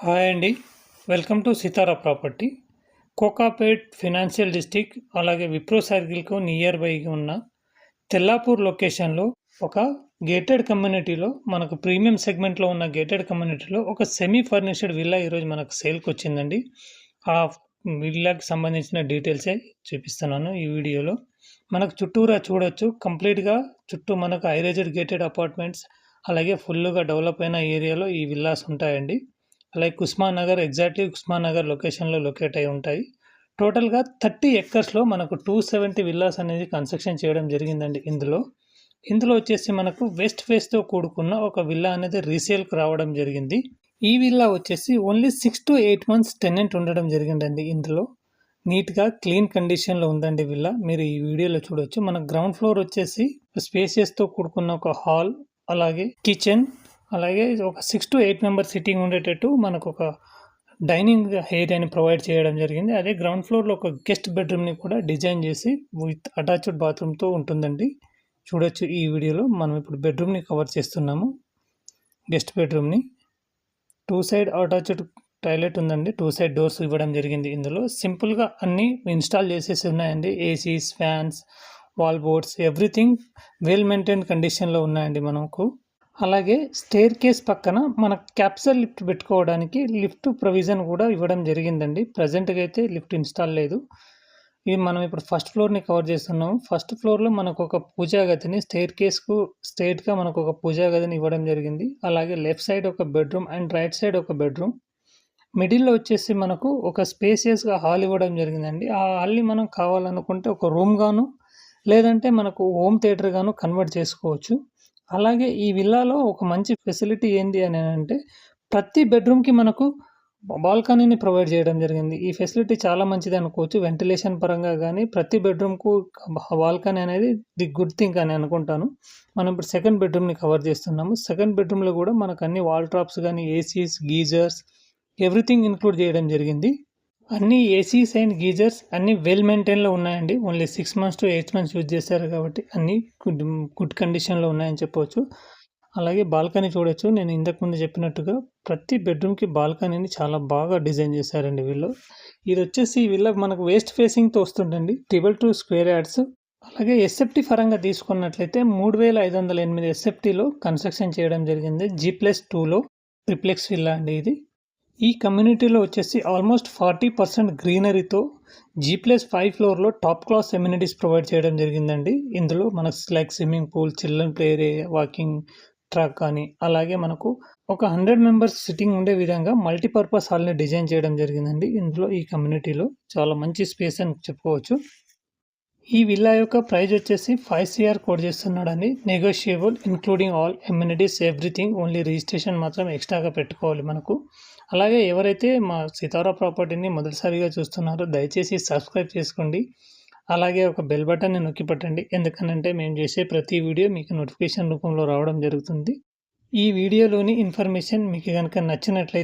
Hi అండి. Welcome to Sitara property. Kokapet financial district అలాగే Wipro సర్కిల్‌కు near బైగా ఉన్న తెల్లాపూర్ లొకేషన్‌లో ఒక గేటెడ్ కమ్యూనిటీలో మనకు ప్రీమియం సెగ్మెంట్‌లో ఉన్న గేటెడ్ కమ్యూనిటీలో ఒక సెమీ ఫర్నిష్డ్ విల్లా ఈరోజు మనకు సేల్‌కొచ్చిందండి. ఆ విల్లాకి సంబంధించిన డీటెయిల్సే చూపిస్తున్నాను ఈ వీడియోలో. మనకు చుట్టూరా చూడొచ్చు కంప్లీట్‌గా చుట్టూ మనకు హై రైజ్డ్ గేటెడ్ అపార్ట్మెంట్స్ అలాగే ఫుల్‌గా డెవలప్ అయిన ఏరియాలో ఈ విల్లాస్ ఉంటాయండి. అలాగే ఎగ్జాక్ట్‌లీ ఉస్మాన్ నగర్ లొకేషన్‌లో లొకేట్ అయి ఉంటాయి. టోటల్‌గా 30 ఎకర్స్‌లో మనకు 270 విల్లాస్ అనేది కన్‌స్ట్రక్షన్ చేయడం జరిగిందండి ఇందులో. ఇందులో వచ్చేసి మనకు వెస్ట్ ఫేస్‌తో కూడుకున్న ఒక విల్లా అనేది రీసేల్‌కి రావడం జరిగింది. ఈ విల్లా వచ్చేసి ఓన్లీ 6-8 మంత్స్ టెనెంట్ ఉండడం జరిగిందండి ఇందులో. నీట్‌గా క్లీన్ కండిషన్‌లో ఉందండి విల్లా. మీరు ఈ వీడియోలో చూడొచ్చు. మన గ్రౌండ్ ఫ్లోర్ వచ్చేసి స్పేసియస్‌తో కూడుకున్న ఒక హాల్, అలాగే కిచెన్, అలాగే ఒక 6-8 మెంబర్స్ సిట్టింగ్ ఉండేటట్టు మనకొక డైనింగ్ ఏరియాని ప్రొవైడ్ చేయడం జరిగింది. అదే గ్రౌండ్ ఫ్లోర్‌లో ఒక గెస్ట్ బెడ్‌రూమ్‌ని కూడా డిజైన్ చేసి విత్ అటాచ్డ్ బాత్రూమ్‌తో ఉంటుందండి. చూడొచ్చు ఈ వీడియోలో. మనం ఇప్పుడు బెడ్‌రూమ్‌ని కవర్ చేస్తున్నాము. గెస్ట్ బెడ్‌రూమ్‌ని. 2 సైడ్ అటాచ్డ్ టాయిలెట్ ఉందండి. 2 సైడ్ డోర్స్ ఇవ్వడం జరిగింది ఇందులో. సింపుల్‌గా అన్నీ ఇన్‌స్టాల్ చేసేసి ఉన్నాయండి. ACs, fans, wall boards everything well maintained కండిషన్‌లో ఉన్నాయండి మనకు. అలాగే స్టెయిర్‌కేస్ పక్కన మన క్యాప్సూల్ లిఫ్ట్ పెట్టుకోవడానికి లిఫ్ట్ ప్రొవిజన్ కూడా ఇవ్వడం జరిగిందండి. ప్రెజెంట్‌గా అయితే లిఫ్ట్ ఇన్‌స్టాల్ లేదు. ఇది మనం ఇప్పుడు ఫస్ట్ ఫ్లోర్‌ని కవర్ చేస్తున్నాము. ఫస్ట్ ఫ్లోర్‌లో మనకొక పూజా గదిని స్టెయిర్‌కేస్‌కు స్ట్రెయిట్‌గా మనకొక పూజా గదిని ఇవ్వడం జరిగింది. అలాగే లెఫ్ట్ సైడ్ ఒక బెడ్‌రూమ్ అండ్ రైట్ సైడ్ ఒక బెడ్‌రూమ్. మిడిల్‌లో వచ్చేసి మనకు ఒక స్పేసియస్‌గా హాల్ ఇవ్వడం జరిగిందండి. ఆ హాల్‌ని మనం కావాలనుకుంటే ఒక రూమ్‌గాను, లేదంటే మనకు హోమ్ థియేటర్‌గాను కన్వర్ట్ చేసుకోవచ్చు. అలాగే ఈ విల్లాలో ఒక మంచి ఫెసిలిటీ ఏంది అంటే, ప్రతి బెడ్‌రూమ్‌కి మనకు బాల్కనీని ప్రొవైడ్ చేయడం జరిగింది. ఈ ఫెసిలిటీ చాలా మంచిది అనుకోవచ్చు. వెంటిలేషన్ పరంగా గానీ, ప్రతి బెడ్‌రూమ్‌కు బాల్కనీ అనేది ది గుడ్ థింగ్ అని అనుకుంటాను. మనం ఇప్పుడు సెకండ్ బెడ్‌రూమ్‌ని కవర్ చేస్తున్నాము. సెకండ్ బెడ్‌రూమ్‌లో కూడా మనకు అన్ని వాల్ డ్రాప్స్ గానీ, ఏసీస్, గీజర్స్ ఎవ్రీథింగ్ ఇంక్లూడ్ చేయడం జరిగింది. అన్ని ఏసీస్ అండ్ గీజర్స్ అన్నీ వెల్ మెయింటైన్‌లో ఉన్నాయండి. Only 6 months to 8 months use చేశారు కాబట్టి అన్నీ గుడ్ కండిషన్‌లో ఉన్నాయని చెప్పవచ్చు. అలాగే బాల్కనీ చూడొచ్చు. నేను ఇంతకుముందు చెప్పినట్టుగా ప్రతి బెడ్‌రూమ్‌కి బాల్కనీని చాలా బాగా డిజైన్ చేశారండి వీళ్ళు. ఇదొచ్చేసి ఈ విల్లా మనకు వెస్ట్ ఫేసింగ్‌తో వస్తుందండి. 222 స్క్వేర్ యార్డ్స్. అలాగే ఎస్ఎఫ్టీ పరంగా తీసుకున్నట్లయితే 3508 ఎస్ఎఫ్టీలో కన్‌స్ట్రక్షన్ చేయడం జరిగింది. G+2లో ట్రిప్లెక్స్ విల్లా అండి ఇది. ఈ కమ్యూనిటీలో వచ్చేసి ఆల్మోస్ట్ 40% గ్రీనరీతో G+5 ఫ్లోర్‌లో టాప్ క్లాస్ ఎమ్యూనిటీస్ ప్రొవైడ్ చేయడం జరిగిందండి. ఇందులో మనకు like swimming pool, children play area, walking track కానీ, అలాగే మనకు ఒక 100 మెంబర్స్ సిట్టింగ్ ఉండే విధంగా మల్టీపర్పస్ హాల్‌ని డిజైన్ చేయడం జరిగిందండి. ఇందులో ఈ కమ్యూనిటీలో చాలా మంచి స్పేస్ అని చెప్పుకోవచ్చు. ఈ విల్లా యొక్క ప్రైస్ వచ్చేసి 5 CR కోట్ చేస్తున్నాడండి. Negotiable including all amenities everything. Only registration మాత్రం ఎక్స్ట్రాగా పెట్టుకోవాలి మనకు. అలాగే ఎవరైతే మా సితారా ప్రాపర్టీని మొదటిసారిగా చూస్తున్నారో దయచేసి సబ్స్క్రైబ్ చేసుకోండి. అలాగే ఒక బెల్ బటన్ని నొక్కి పట్టండి. ఎందుకనంటే మేము చేసే ప్రతి వీడియో మీకు నోటిఫికేషన్ రూపంలో రావడం జరుగుతుంది. ఈ వీడియోలోని ఇన్ఫర్మేషన్ మీకు గనుక నచ్చినట్లయితే